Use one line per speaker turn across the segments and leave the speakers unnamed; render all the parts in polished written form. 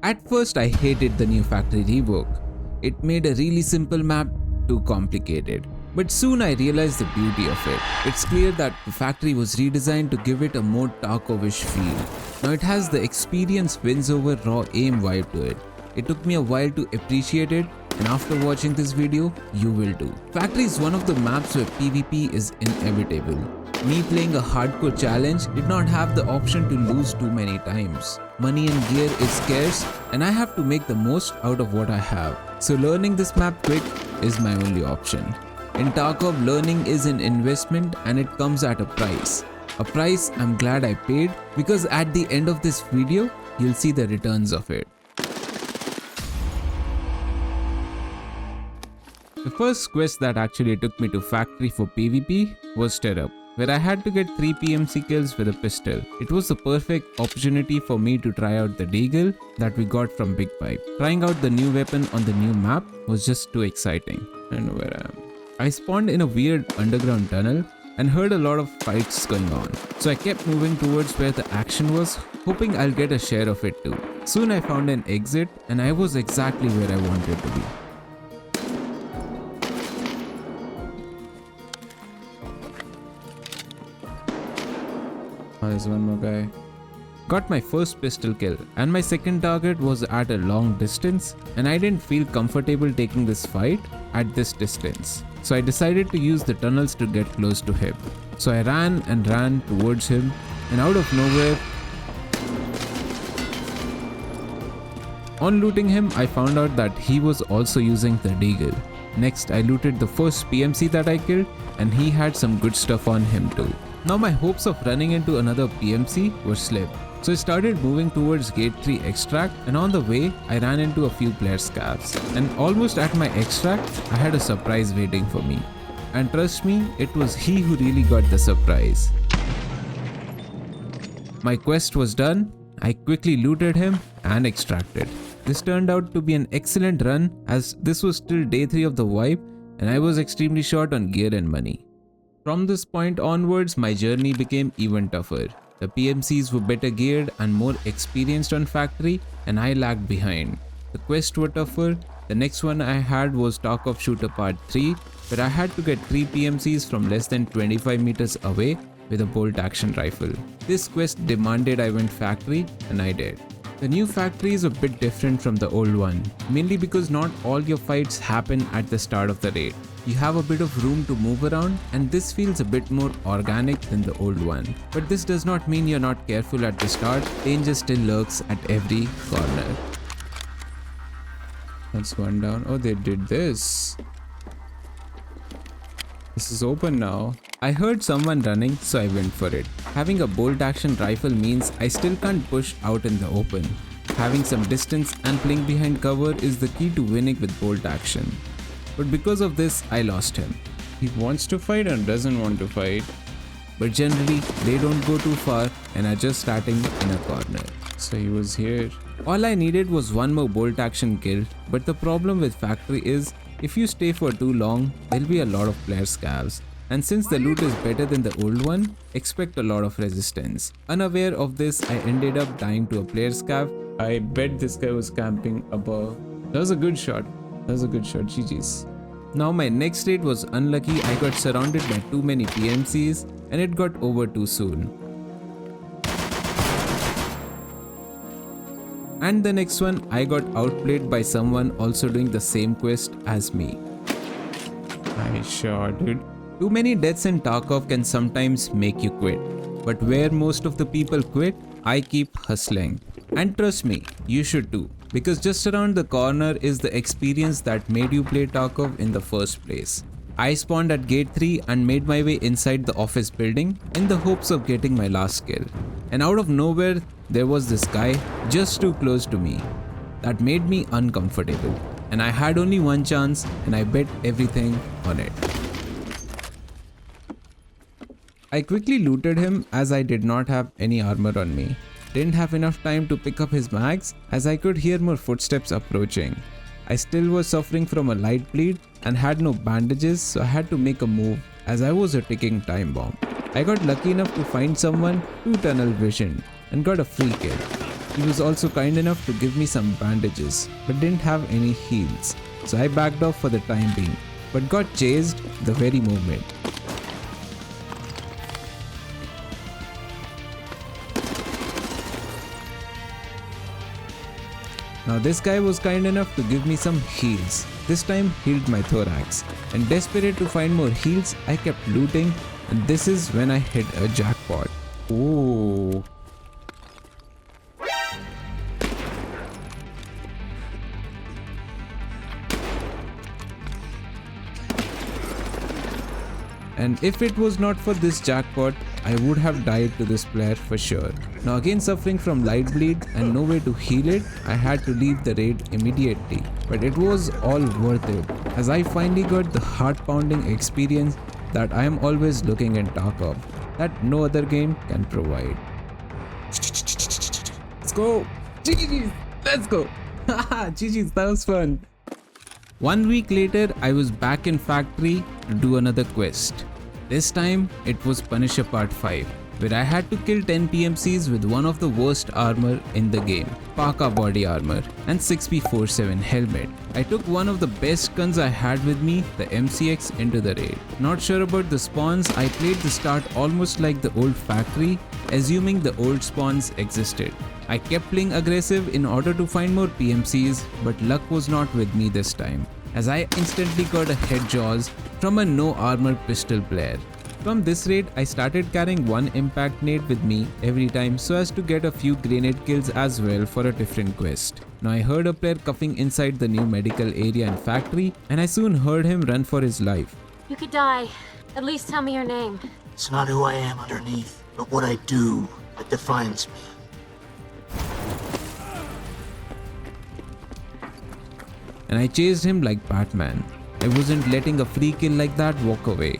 At first I hated the new factory rework. It made a really simple map too complicated. But soon I realized the beauty of it. It's clear that the factory was redesigned to give it a more Tarkov-ish feel. Now it has the experience wins over raw aim vibe to it. It took me a while to appreciate it, and after watching this video, you will too. Factory is one of the maps where PvP is inevitable. Me playing a hardcore challenge did not have the option to lose too many times. Money and gear is scarce, and I have to make the most out of what I have. So learning this map quick is my only option. In Tarkov, learning is an investment and it comes at a price. A price I'm glad I paid, because at the end of this video, you'll see the returns of it. The first quest that actually took me to factory for PvP was Stirrup, where I had to get 3 PMC kills with a pistol. It was the perfect opportunity for me to try out the deagle that we got from Big Pipe. Trying out the new weapon on the new map was just too exciting. I know where I am. I spawned in a weird underground tunnel and heard a lot of fights going on. So I kept moving towards where the action was, hoping I'll get a share of it too. Soon I found an exit and I was exactly where I wanted to be. Oh, there's one more guy. Got my first pistol kill, and my second target was at a long distance, and I didn't feel comfortable taking this fight at this distance. So I decided to use the tunnels to get close to him. So I ran and ran towards him, and out of nowhere, on looting him, I found out that he was also using the deagle. Next, I looted the first PMC that I killed, and he had some good stuff on him too. Now my hopes of running into another PMC were slim. So I started moving towards Gate 3 extract, and on the way I ran into a few player scavs. And almost at my extract, I had a surprise waiting for me. And trust me, it was he who really got the surprise. My quest was done, I quickly looted him and extracted. This turned out to be an excellent run, as this was still day 3 of the wipe and I was extremely short on gear and money. From this point onwards, my journey became even tougher. The PMCs were better geared and more experienced on factory, and I lagged behind. The quests were tougher. The next one I had was Tarkov Shooter Part 3, where I had to get 3 PMCs from less than 25 meters away with a bolt action rifle. This quest demanded I went factory, and I did. The new factory is a bit different from the old one, mainly because not all your fights happen at the start of the raid. You have a bit of room to move around, and this feels a bit more organic than the old one. But this does not mean you're not careful at the start. Danger still lurks at every corner. That's one down. Oh, they did this. This is open now. I heard someone running, so I went for it. Having a bolt action rifle means I still can't push out in the open. Having some distance and playing behind cover is the key to winning with bolt action. But because of this, I lost him. He wants to fight and doesn't want to fight. But generally, they don't go too far and are just starting in a corner. So he was here. All I needed was one more bolt action kill, but the problem with factory is, if you stay for too long, there'll be a lot of player scavs. And since the loot is better than the old one, expect a lot of resistance. Unaware of this, I ended up dying to a player scav. I bet this guy was camping above. That was a good shot. GG's. Now my next raid was unlucky. I got surrounded by too many PMCs and it got over too soon. And the next one, I got outplayed by someone also doing the same quest as me. I sure did. Too many deaths in Tarkov can sometimes make you quit. But where most of the people quit, I keep hustling. And trust me, you should too. Because just around the corner is the experience that made you play Tarkov in the first place. I spawned at gate 3 and made my way inside the office building in the hopes of getting my last kill. And out of nowhere, there was this guy just too close to me. That made me uncomfortable. And I had only one chance and I bet everything on it. I quickly looted him as I did not have any armor on me. Didn't have enough time to pick up his mags as I could hear more footsteps approaching. I still was suffering from a light bleed and had no bandages, so I had to make a move as I was a ticking time bomb. I got lucky enough to find someone who tunnel visioned and got a free kill. He was also kind enough to give me some bandages, but didn't have any heals, so I backed off for the time being, but got chased the very moment. Now this guy was kind enough to give me some heals. This time healed my thorax, and desperate to find more heals, I kept looting, and this is when I hit a jackpot. Oh. And if it was not for this jackpot, I would have died to this player for sure. Now again suffering from light bleed and no way to heal it, I had to leave the raid immediately. But it was all worth it, as I finally got the heart-pounding experience that I am always looking in Tarkov, that no other game can provide. Let's go! GG's! Let's go! Haha, GG's, that was fun! 1 week later, I was back in factory to do another quest. This time, it was Punisher Part 5, where I had to kill 10 PMCs with one of the worst armor in the game, Parka body armor and 6p47 helmet. I took one of the best guns I had with me, the MCX, into the raid. Not sure about the spawns, I played the start almost like the old factory, assuming the old spawns existed. I kept playing aggressive in order to find more PMCs, but luck was not with me this time, as I instantly got a head jaws from a no armor pistol player. From this raid, I started carrying one impact nade with me every time so as to get a few grenade kills as well for a different quest. Now I heard a player coughing inside the new medical area and factory, and I soon heard him run for his life.
You could die. At least tell me your name.
It's not who I am underneath, but what I do that defines me.
And I chased him like Batman. I wasn't letting a free kill like that walk away.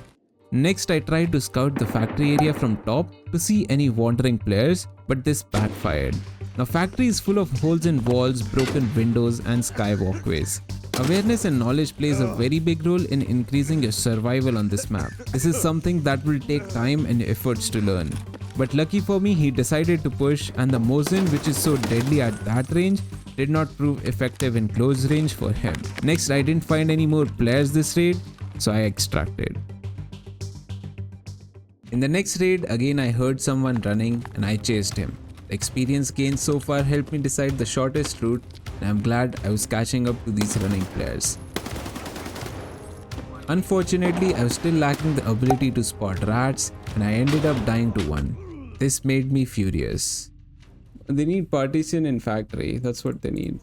Next, I tried to scout the factory area from top to see any wandering players, but this backfired. Now factory is full of holes in walls, broken windows and sky walkways. Awareness and knowledge plays a very big role in increasing your survival on this map. This is something that will take time and efforts to learn. But lucky for me, he decided to push, and the Mosin, which is so deadly at that range, did not prove effective in close range for him. Next, I didn't find any more players this raid, so I extracted. In the next raid, again I heard someone running and I chased him. The experience gained so far helped me decide the shortest route, and I'm glad I was catching up to these running players. Unfortunately, I was still lacking the ability to spot rats, and I ended up dying to one. This made me furious. They need partition in factory, that's what they need.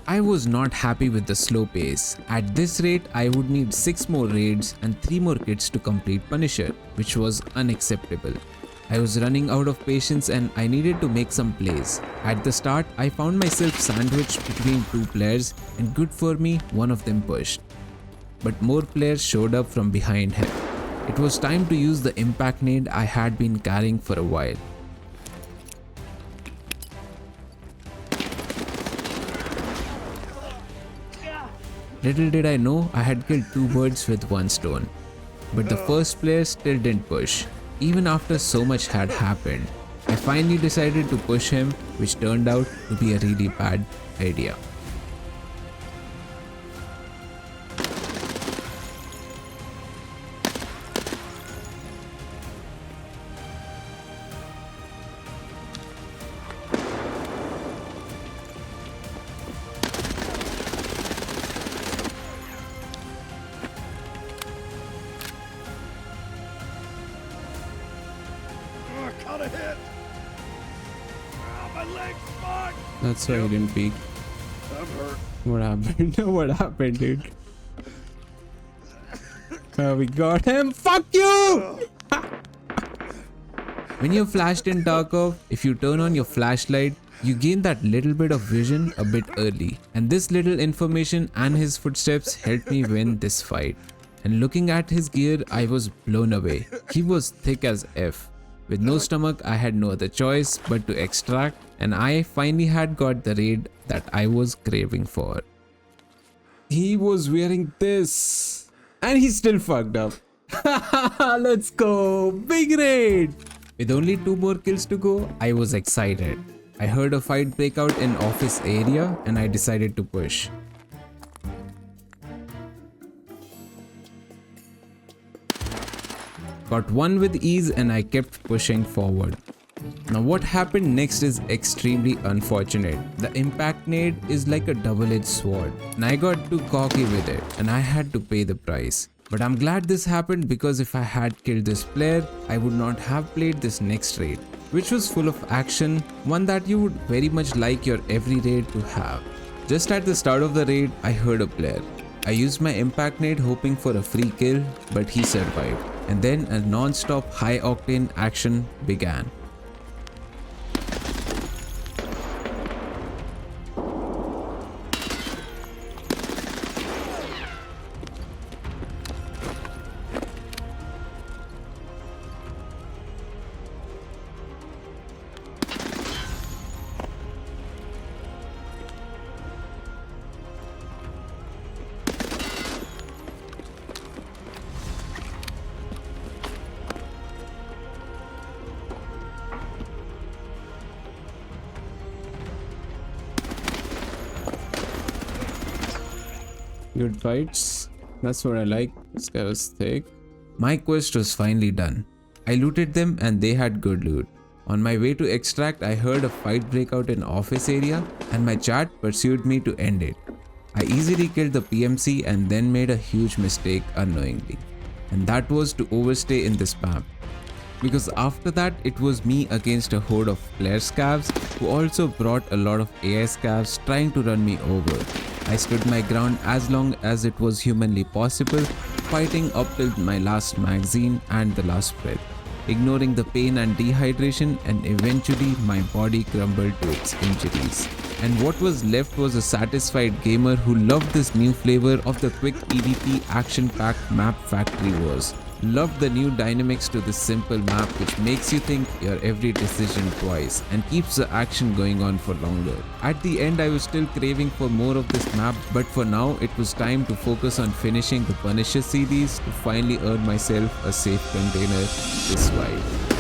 I was not happy with the slow pace. At this rate, I would need 6 more raids and 3 more kits to complete Punisher, which was unacceptable. I was running out of patience and I needed to make some plays. At the start, I found myself sandwiched between 2 players, and good for me, one of them pushed. But more players showed up from behind him. It was time to use the impact nade I had been carrying for a while. Little did I know I had killed 2 birds with 1 stone. But the first player still didn't push, even after so much had happened. I finally decided to push him, which turned out to be a really bad idea. That's why he didn't peek.
I'm hurt.
What happened? What happened, dude? We got him. Fuck you! When you're flashed in Tarkov, if you turn on your flashlight, you gain that little bit of vision a bit early. And this little information and his footsteps helped me win this fight. And looking at his gear, I was blown away. He was thick as F. With no stomach, I had no other choice but to extract, and I finally had got the raid that I was craving for. He was wearing this, and he still fucked up. Let's go! Big raid! With only 2 more kills to go, I was excited. I heard a fight break out in office area and I decided to push. Got one with ease and I kept pushing forward. Now what happened next is extremely unfortunate. The impact nade is like a double-edged sword and I got too cocky with it and I had to pay the price. But I'm glad this happened because if I had killed this player, I would not have played this next raid, which was full of action, one that you would very much like your every raid to have. Just at the start of the raid, I heard a player. I used my impact nade hoping for a free kill, but he survived. And then a non-stop high-octane action began. Good fights. That's what I like. This guy was thick. My quest was finally done. I looted them and they had good loot. On my way to extract, I heard a fight break out in office area and my chat pursued me to end it. I easily killed the PMC and then made a huge mistake unknowingly. And that was to overstay in this map. Because after that, it was me against a horde of player scavs who also brought a lot of AI scavs trying to run me over. I stood my ground as long as it was humanly possible, fighting up till my last magazine and the last breath, ignoring the pain and dehydration, and eventually my body crumbled to its injuries. And what was left was a satisfied gamer who loved this new flavor of the quick PvP action-packed map Factory Wars. Loved the new dynamics to this simple map which makes you think your every decision twice and keeps the action going on for longer. At the end I was still craving for more of this map, but for now it was time to focus on finishing the Punisher series to finally earn myself a safe container this vibe.